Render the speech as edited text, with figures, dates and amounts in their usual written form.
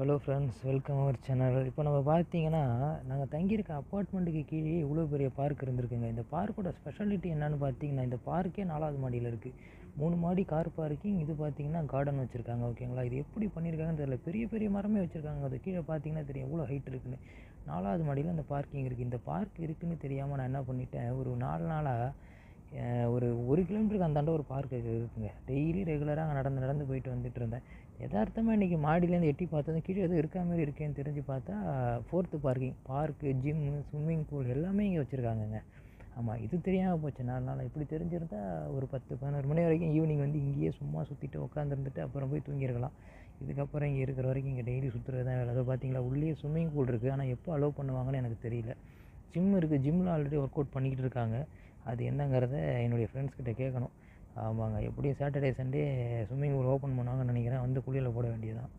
Hello friends, welcome our channel. இப்போ நம்ம பார்த்தீங்கன்னா, நாங்கள் தங்கியிருக்க அப்பார்ட்மெண்ட்டுக்கு கீழே இவ்வளோ பெரிய பார்க் இருந்திருக்குங்க. இந்த பார்க்கோட ஸ்பெஷாலிட்டி என்னன்னு பார்த்தீங்கன்னா, இந்த பார்க்கே 4வது மாடியில் இருக்குது. 3 மாடி கார் பார்க்கிங், இது பார்த்தீங்கன்னா கார்டன் வச்சுருக்காங்க. ஓகேங்களா, இது எப்படி பண்ணியிருக்காங்கன்னு தெரியல. பெரிய பெரிய மரமே வச்சுருக்காங்க. அது கீழே பார்த்தீங்கன்னா தெரியும் எவ்வளோ ஹைட் இருக்குன்னு. 4வது மாடியில் அந்த பார்க்கிங் இருக்குது. இந்த பார்க் இருக்குதுன்னு தெரியாமல் நான் என்ன பண்ணிட்டேன், ஒரு 4 நாளாக ஒரு 1 கிலோமீட்டருக்கு அந்தாண்ட ஒரு பார்க் இருக்குங்க. டெய்லி ரெகுலராக அங்கே நடந்து நடந்து போயிட்டு வந்துட்டு இருந்தேன். எதார்த்தமாக இன்றைக்கி மாடியிலேருந்து எட்டி பார்த்ததும் கீழே எதுவும் இருக்கா மாதிரி இருக்கேன்னு தெரிஞ்சு பார்த்தா 4த் parking, park, gym, swimming pool எல்லாமே இங்கே வச்சுருக்காங்கங்க. ஆமாம், இது தெரியாமல் போச்சு 4 நாள். இப்படி தெரிஞ்சிருந்தா ஒரு 10, 11 மணி வரைக்கும் ஈவினிங் வந்து இங்கேயே சும்மா சுற்றிட்டு உட்காந்துருந்துட்டு அப்புறம் போய் தூங்கியிருக்கலாம். இதுக்கப்புறம் இங்கே இருக்கிற வரைக்கும் இங்கே டெய்லி சுற்றுறது தான் வேலை. அதை பார்த்தீங்களா, உள்ளே ஸ்விம்மிங் பூல் இருக்குது. ஆனால் எப்போ அலோவ் பண்ணுவாங்கன்னு எனக்கு தெரியல. ஜிம் இருக்குது. ஜிம்மில் ஆல்ரெடி ஒர்க் அவுட் பண்ணிக்கிட்டு இருக்காங்க. அது என்னங்கிறத என்னுடைய ஃப்ரெண்ட்ஸ் கிட்ட கேட்கணும். ஆமாங்க, எப்படியும் Saturday, Sunday swimming pool open பண்ணுவாங்கன்னு நினைக்கிறேன். வந்து குளியலில் போட வேண்டியது தான்.